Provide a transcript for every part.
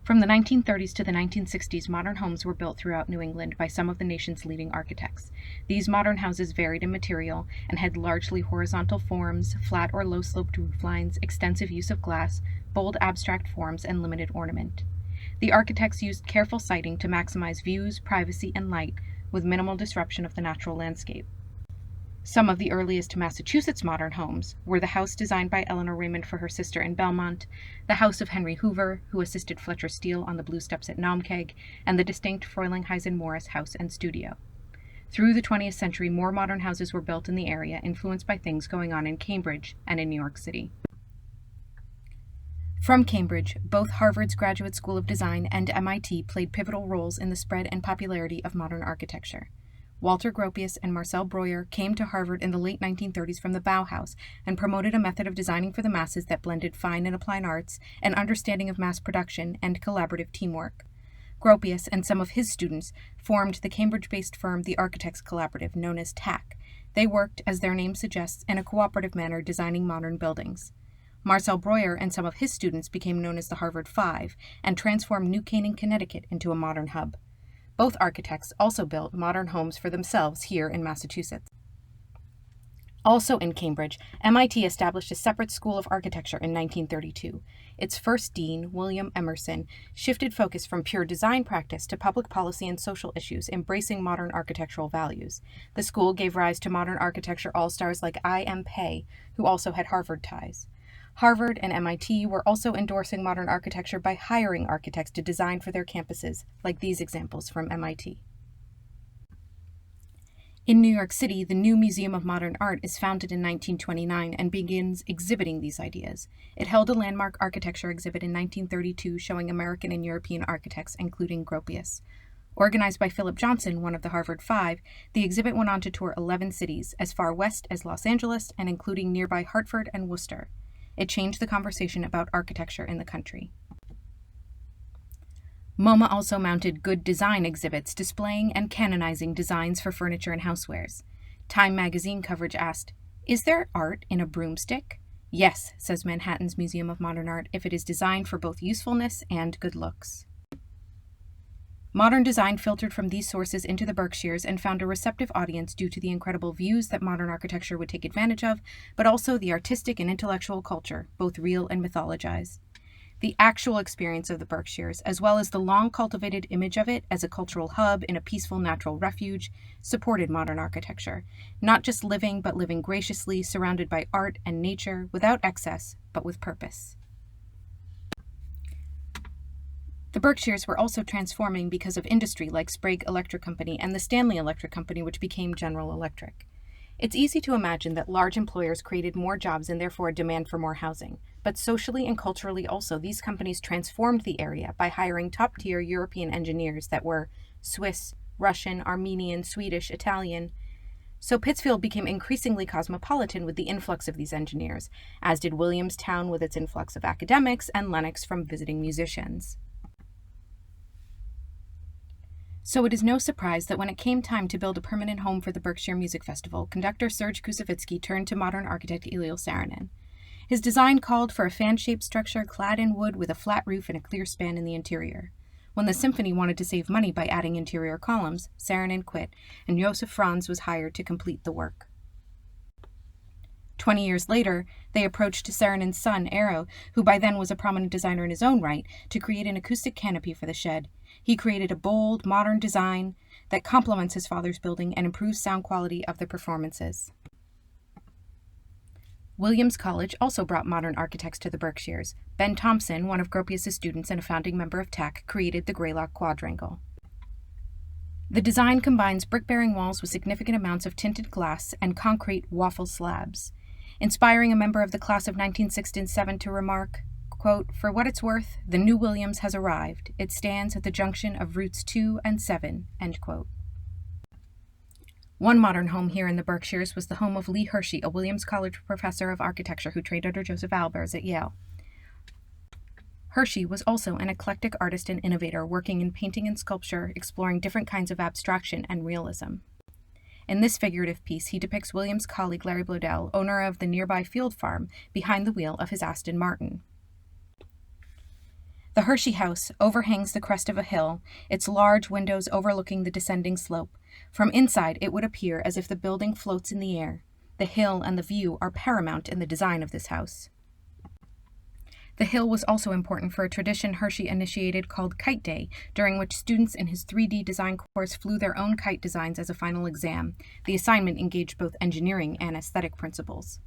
From the 1930s to the 1960s, modern homes were built throughout New England by some of the nation's leading architects. These modern houses varied in material and had largely horizontal forms, flat or low-sloped roof lines, extensive use of glass, bold abstract forms, and limited ornament. The architects used careful siting to maximize views, privacy, and light, with minimal disruption of the natural landscape. Some of the earliest Massachusetts modern homes were the house designed by Eleanor Raymond for her sister in Belmont, the house of Henry Hoover, who assisted Fletcher Steele on the Blue Steps at Naumkeag, and the distinct Frelinghuysen Morris house and studio. Through the 20th century, more modern houses were built in the area, influenced by things going on in Cambridge and in New York City. From Cambridge, both Harvard's Graduate School of Design and MIT played pivotal roles in the spread and popularity of modern architecture. Walter Gropius and Marcel Breuer came to Harvard in the late 1930s from the Bauhaus and promoted a method of designing for the masses that blended fine and applied arts, an understanding of mass production, and collaborative teamwork. Gropius and some of his students formed the Cambridge-based firm The Architects Collaborative, known as TAC. They worked, as their name suggests, in a cooperative manner designing modern buildings. Marcel Breuer and some of his students became known as the Harvard Five and transformed New Canaan, Connecticut into a modern hub. Both architects also built modern homes for themselves here in Massachusetts. Also in Cambridge, MIT established a separate school of architecture in 1932. Its first dean, William Emerson, shifted focus from pure design practice to public policy and social issues, embracing modern architectural values. The school gave rise to modern architecture all-stars like I.M. Pei, who also had Harvard ties. Harvard and MIT were also endorsing modern architecture by hiring architects to design for their campuses, like these examples from MIT. In New York City, the New Museum of Modern Art is founded in 1929 and begins exhibiting these ideas. It held a landmark architecture exhibit in 1932 showing American and European architects, including Gropius. Organized by Philip Johnson, one of the Harvard Five, the exhibit went on to tour 11 cities, as far west as Los Angeles and including nearby Hartford and Worcester. It changed the conversation about architecture in the country. MoMA also mounted good design exhibits displaying and canonizing designs for furniture and housewares. Time magazine coverage asked, "Is there art in a broomstick?" "Yes," says Manhattan's Museum of Modern Art, "if it is designed for both usefulness and good looks." Modern design filtered from these sources into the Berkshires and found a receptive audience due to the incredible views that modern architecture would take advantage of, but also the artistic and intellectual culture, both real and mythologized. The actual experience of the Berkshires, as well as the long-cultivated image of it as a cultural hub in a peaceful natural refuge, supported modern architecture, not just living, but living graciously, surrounded by art and nature, without excess, but with purpose. The Berkshires were also transforming because of industry like Sprague Electric Company and the Stanley Electric Company, which became General Electric. It's easy to imagine that large employers created more jobs and therefore a demand for more housing. But socially and culturally also, these companies transformed the area by hiring top-tier European engineers that were Swiss, Russian, Armenian, Swedish, Italian. So Pittsfield became increasingly cosmopolitan with the influx of these engineers, as did Williamstown with its influx of academics and Lenox from visiting musicians. So it is no surprise that when it came time to build a permanent home for the Berkshire Music Festival, conductor Serge Koussevitzky turned to modern architect Eliel Saarinen. His design called for a fan-shaped structure clad in wood with a flat roof and a clear span in the interior. When the symphony wanted to save money by adding interior columns, Saarinen quit, and Josef Franz was hired to complete the work. 20 years later, they approached Saarinen's son, Eero, who by then was a prominent designer in his own right, to create an acoustic canopy for the shed. He created a bold, modern design that complements his father's building and improves sound quality of the performances. Williams College also brought modern architects to the Berkshires. Ben Thompson, one of Gropius's students and a founding member of TAC, created the Greylock Quadrangle. The design combines brick-bearing walls with significant amounts of tinted glass and concrete waffle slabs, inspiring a member of the class of 1967 to remark, quote, "For what it's worth, the new Williams has arrived. It stands at the junction of routes 2 and 7, end quote. One modern home here in the Berkshires was the home of Lee Hershey, a Williams College professor of architecture who trained under Joseph Albers at Yale. Hershey was also an eclectic artist and innovator, working in painting and sculpture, exploring different kinds of abstraction and realism. In this figurative piece, he depicts Williams' colleague Larry Blodell, owner of the nearby field farm, behind the wheel of his Aston Martin. The Hershey House overhangs the crest of a hill, its large windows overlooking the descending slope. From inside, it would appear as if the building floats in the air. The hill and the view are paramount in the design of this house. The hill was also important for a tradition Hershey initiated called Kite Day, during which students in his 3D design course flew their own kite designs as a final exam. The assignment engaged both engineering and aesthetic principles.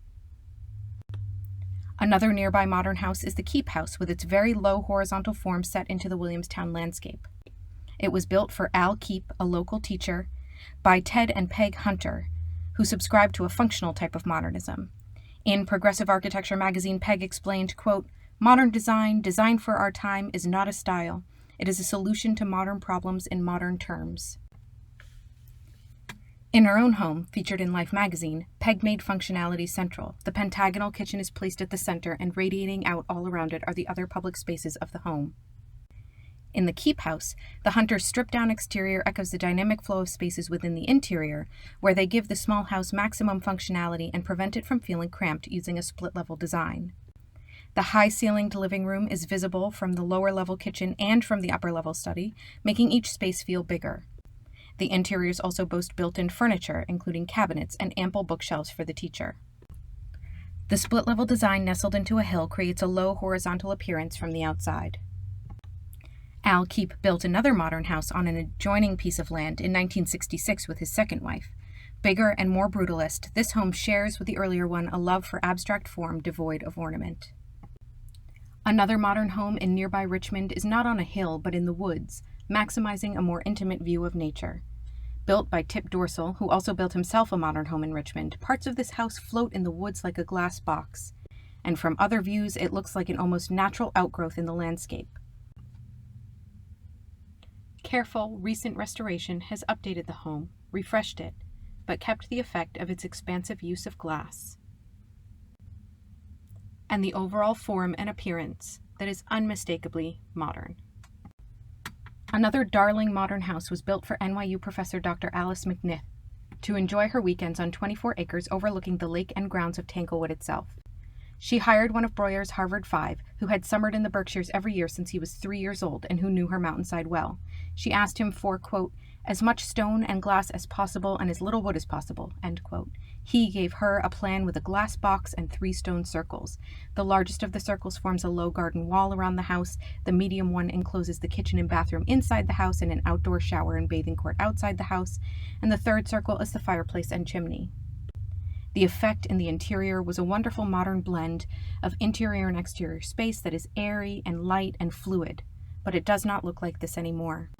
Another nearby modern house is the Keep House, with its very low horizontal form set into the Williamstown landscape. It was built for Al Keep, a local teacher, by Ted and Peg Hunter, who subscribed to a functional type of modernism. In Progressive Architecture magazine, Peg explained, quote, "Modern design, design for our time, is not a style. It is a solution to modern problems in modern terms." In her own home, featured in Life magazine, Peg made functionality central. The pentagonal kitchen is placed at the center, and radiating out all around it are the other public spaces of the home. In the Keep House, the Hunter's stripped-down exterior echoes the dynamic flow of spaces within the interior, where they give the small house maximum functionality and prevent it from feeling cramped using a split-level design. The high-ceilinged living room is visible from the lower-level kitchen and from the upper-level study, making each space feel bigger. The interiors also boast built-in furniture, including cabinets and ample bookshelves for the teacher. The split-level design nestled into a hill creates a low horizontal appearance from the outside. Al Keep built another modern house on an adjoining piece of land in 1966 with his second wife. Bigger and more brutalist, this home shares with the earlier one a love for abstract form devoid of ornament. Another modern home in nearby Richmond is not on a hill but in the woods, maximizing a more intimate view of nature. Built by Tip Dorsal, who also built himself a modern home in Richmond, parts of this house float in the woods like a glass box, and from other views it looks like an almost natural outgrowth in the landscape. Careful, recent restoration has updated the home, refreshed it, but kept the effect of its expansive use of glass, and the overall form and appearance that is unmistakably modern. Another darling modern house was built for NYU professor Dr. Alice McNiff to enjoy her weekends on 24 acres overlooking the lake and grounds of Tanglewood itself. She hired one of Breuer's Harvard Five, who had summered in the Berkshires every year since he was 3 years old and who knew her mountainside well. She asked him for, quote, "as much stone and glass as possible and as little wood as possible," end quote. He gave her a plan with a glass box and 3 stone circles. The largest of the circles forms a low garden wall around the house. The medium one encloses the kitchen and bathroom inside the house and an outdoor shower and bathing court outside the house. And the third circle is the fireplace and chimney. The effect in the interior was a wonderful modern blend of interior and exterior space that is airy and light and fluid, but it does not look like this anymore.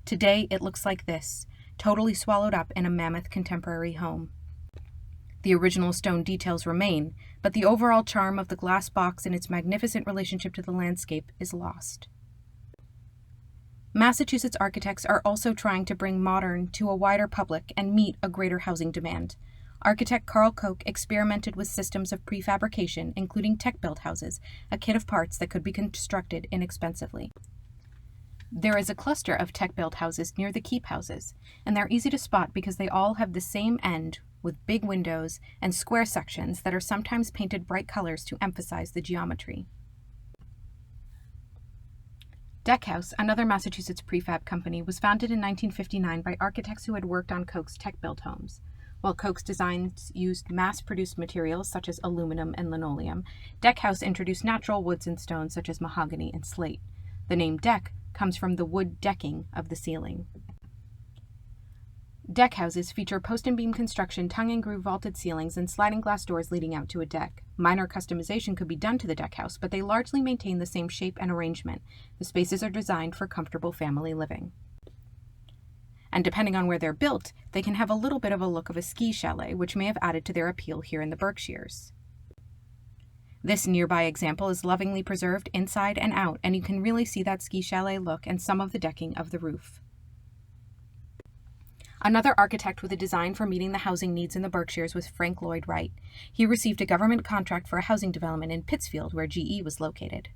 Today it looks like this, totally swallowed up in a mammoth contemporary home. The original stone details remain, but the overall charm of the glass box and its magnificent relationship to the landscape is lost. Massachusetts architects are also trying to bring modern to a wider public and meet a greater housing demand. Architect Carl Koch experimented with systems of prefabrication, including tech-built houses, a kit of parts that could be constructed inexpensively. There is a cluster of tech-built houses near the Keep houses, and they're easy to spot because they all have the same end with big windows and square sections that are sometimes painted bright colors to emphasize the geometry. Deckhouse, another Massachusetts prefab company, was founded in 1959 by architects who had worked on Koch's tech-built homes. While Koch's designs used mass-produced materials such as aluminum and linoleum, Deckhouse introduced natural woods and stones such as mahogany and slate. The name deck comes from the wood decking of the ceiling. Deck houses feature post and beam construction, tongue-and-groove vaulted ceilings, and sliding glass doors leading out to a deck. Minor customization could be done to the deck house, but they largely maintain the same shape and arrangement. The spaces are designed for comfortable family living. And depending on where they're built, they can have a little bit of a look of a ski chalet, which may have added to their appeal here in the Berkshires. This nearby example is lovingly preserved inside and out, and you can really see that ski chalet look and some of the decking of the roof. Another architect with a design for meeting the housing needs in the Berkshires was Frank Lloyd Wright. He received a government contract for a housing development in Pittsfield, where GE was located.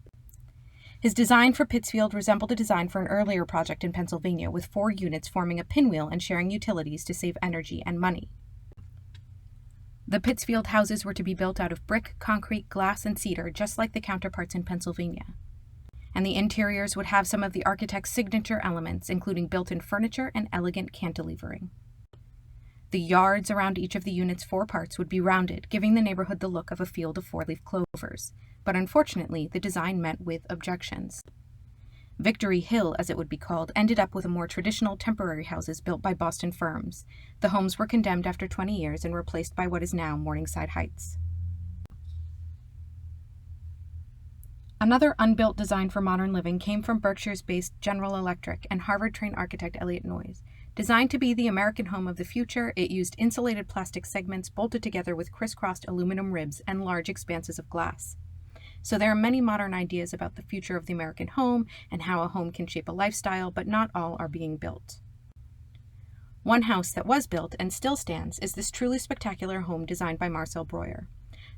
His design for Pittsfield resembled a design for an earlier project in Pennsylvania, with 4 units forming a pinwheel and sharing utilities to save energy and money. The Pittsfield houses were to be built out of brick, concrete, glass, and cedar, just like the counterparts in Pennsylvania. and the interiors would have some of the architect's signature elements, including built-in furniture and elegant cantilevering. The yards around each of the unit's 4 parts would be rounded, giving the neighborhood the look of a field of 4-leaf clovers, but unfortunately the design met with objections. Victory Hill, as it would be called, ended up with a more traditional temporary houses built by Boston firms. The homes were condemned after 20 years and replaced by what is now Morningside Heights. Another unbuilt design for modern living came from Berkshires-based General Electric and Harvard-trained architect Elliott Noyes. Designed to be the American home of the future, it used insulated plastic segments bolted together with crisscrossed aluminum ribs and large expanses of glass. So there are many modern ideas about the future of the American home and how a home can shape a lifestyle, but not all are being built. One house that was built and still stands is this truly spectacular home designed by Marcel Breuer.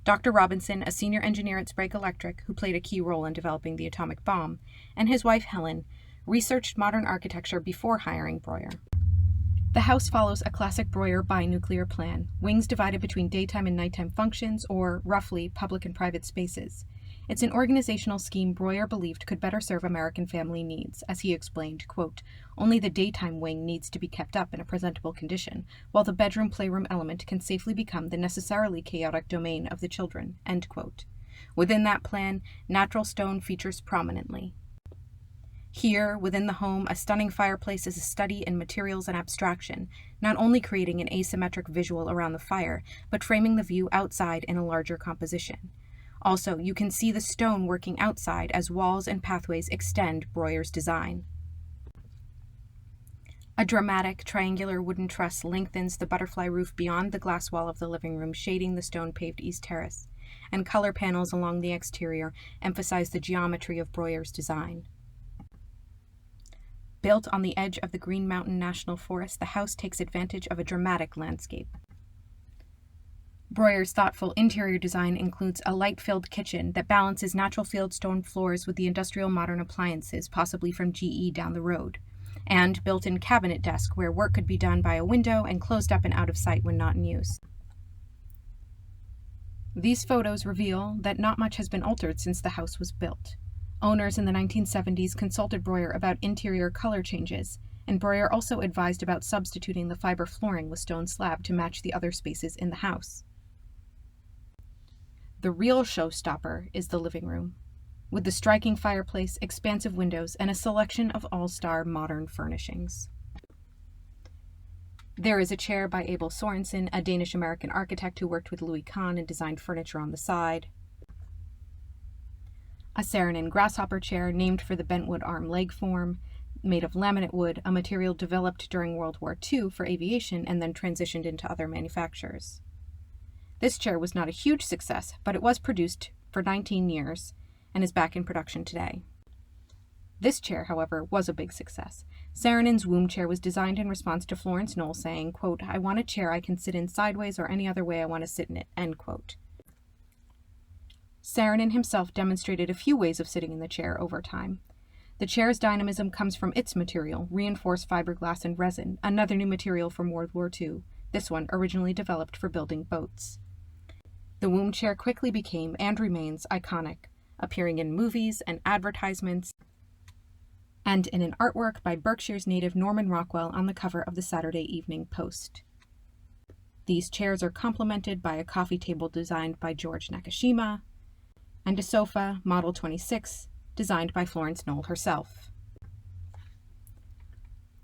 Dr. Robinson, a senior engineer at Sprague Electric, who played a key role in developing the atomic bomb, and his wife Helen, researched modern architecture before hiring Breuer. The house follows a classic Breuer binuclear plan, wings divided between daytime and nighttime functions, or, roughly, public and private spaces. It's an organizational scheme Breuer believed could better serve American family needs. As he explained, quote, "Only the daytime wing needs to be kept up in a presentable condition, while the bedroom playroom element can safely become the necessarily chaotic domain of the children." End quote. Within that plan, natural stone features prominently. Here, within the home, a stunning fireplace is a study in materials and abstraction, not only creating an asymmetric visual around the fire, but framing the view outside in a larger composition. Also, you can see the stone working outside as walls and pathways extend Breuer's design. A dramatic, triangular wooden truss lengthens the butterfly roof beyond the glass wall of the living room, shading the stone-paved east terrace, and color panels along the exterior emphasize the geometry of Breuer's design. Built on the edge of the Green Mountain National Forest, the house takes advantage of a dramatic landscape. Breuer's thoughtful interior design includes a light-filled kitchen that balances natural field stone floors with the industrial modern appliances, possibly from GE down the road, and built-in cabinet desk where work could be done by a window and closed up and out of sight when not in use. These photos reveal that not much has been altered since the house was built. Owners in the 1970s consulted Breuer about interior color changes, and Breuer also advised about substituting the fiber flooring with stone slab to match the other spaces in the house. The real showstopper is the living room, with the striking fireplace, expansive windows, and a selection of all-star modern furnishings. There is a chair by Abel Sorensen, a Danish-American architect who worked with Louis Kahn and designed furniture on the side. A Saarinen Grasshopper Chair named for the bentwood arm leg form, made of laminate wood, a material developed during World War II for aviation and then transitioned into other manufacturers. This chair was not a huge success, but it was produced for 19 years and is back in production today. This chair, however, was a big success. Saarinen's womb chair was designed in response to Florence Knoll saying, quote, "I want a chair I can sit in sideways or any other way I want to sit in it," end quote. Saarinen himself demonstrated a few ways of sitting in the chair over time. The chair's dynamism comes from its material, reinforced fiberglass and resin, another new material from World War II, this one originally developed for building boats. The womb chair quickly became and remains iconic, appearing in movies and advertisements, and in an artwork by Berkshires native Norman Rockwell on the cover of the Saturday Evening Post. These chairs are complemented by a coffee table designed by George Nakashima, and a sofa, Model 26, designed by Florence Knoll herself.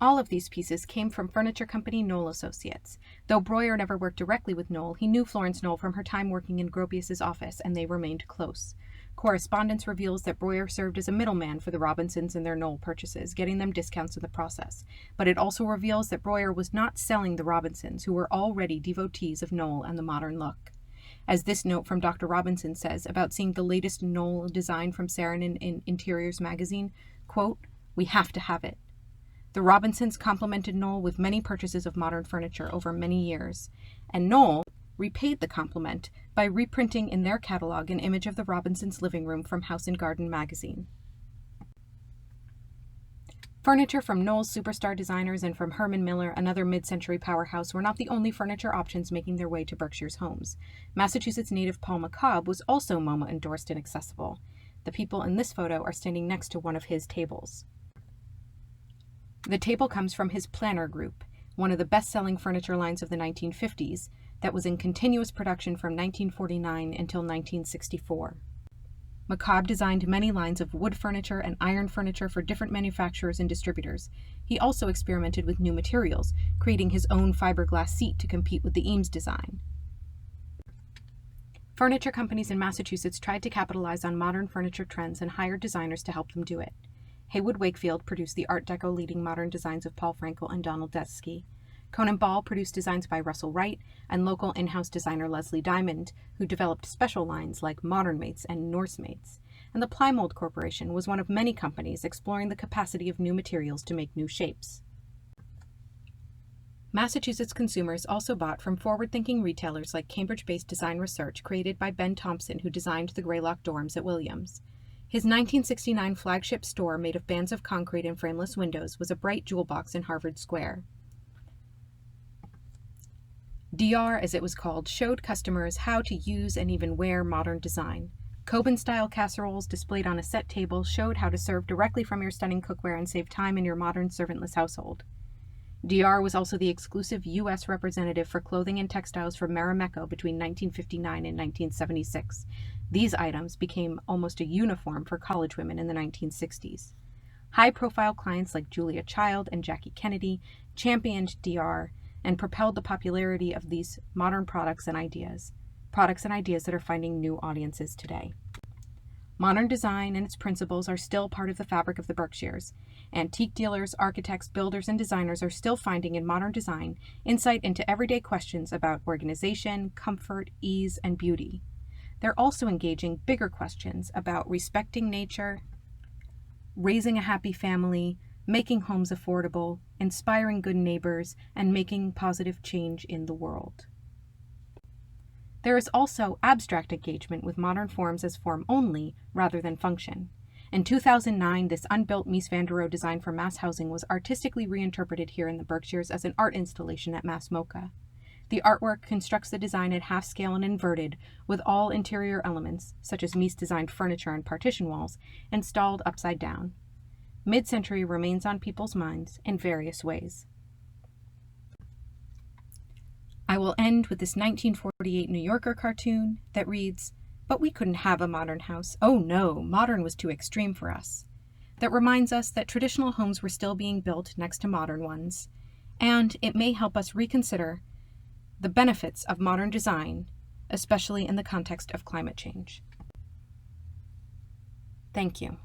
All of these pieces came from furniture company Knoll Associates. Though Breuer never worked directly with Knoll, he knew Florence Knoll from her time working in Gropius's office, and they remained close. Correspondence reveals that Breuer served as a middleman for the Robinsons and their Knoll purchases, getting them discounts in the process. But it also reveals that Breuer was not selling the Robinsons, who were already devotees of Knoll and the modern look. As this note from Dr. Robinson says about seeing the latest Knoll design from Saarinen in Interiors magazine, quote, "We have to have it." The Robinsons complimented Knoll with many purchases of modern furniture over many years, and Knoll repaid the compliment by reprinting in their catalog an image of the Robinsons' living room from House and Garden magazine. Furniture from Knoll's superstar designers and from Herman Miller, another mid-century powerhouse, were not the only furniture options making their way to Berkshire's homes. Massachusetts native Paul McCobb was also MoMA endorsed and accessible. The people in this photo are standing next to one of his tables. The table comes from his Planner Group, one of the best-selling furniture lines of the 1950s that was in continuous production from 1949 until 1964. McCobb designed many lines of wood furniture and iron furniture for different manufacturers and distributors. He also experimented with new materials, creating his own fiberglass seat to compete with the Eames design. Furniture companies in Massachusetts tried to capitalize on modern furniture trends and hired designers to help them do it. Haywood Wakefield produced the Art Deco leading modern designs of Paul Frankel and Donald Deskey. Conan Ball produced designs by Russell Wright and local in-house designer Leslie Diamond, who developed special lines like Modern Mates and Norse Mates. And the Plymold Corporation was one of many companies exploring the capacity of new materials to make new shapes. Massachusetts consumers also bought from forward-thinking retailers like Cambridge-based Design Research, created by Ben Thompson, who designed the Greylock dorms at Williams. His 1969 flagship store, made of bands of concrete and frameless windows, was a bright jewel box in Harvard Square. DR, as it was called, showed customers how to use and even wear modern design. Coben-style casseroles displayed on a set table showed how to serve directly from your stunning cookware and save time in your modern servantless household. DR was also the exclusive U.S. representative for clothing and textiles for Marimekko between 1959 and 1976. These items became almost a uniform for college women in the 1960s. High-profile clients like Julia Child and Jackie Kennedy championed DR and propelled the popularity of these modern products and ideas that are finding new audiences today. Modern design and its principles are still part of the fabric of the Berkshires. Antique dealers, architects, builders, and designers are still finding in modern design insight into everyday questions about organization, comfort, ease, and beauty. They're also engaging bigger questions about respecting nature, raising a happy family, making homes affordable, inspiring good neighbors, and making positive change in the world. There is also abstract engagement with modern forms as form only rather than function. In 2009, this unbuilt Mies van der Rohe design for mass housing was artistically reinterpreted here in the Berkshires as an art installation at Mass MoCA. The artwork constructs the design at half scale and inverted, with all interior elements, such as Mies-designed furniture and partition walls, installed upside down. Mid-century remains on people's minds in various ways. I will end with this 1948 New Yorker cartoon that reads, "But we couldn't have a modern house. Oh no, modern was too extreme for us." That reminds us that traditional homes were still being built next to modern ones, and it may help us reconsider the benefits of modern design, especially in the context of climate change. Thank you.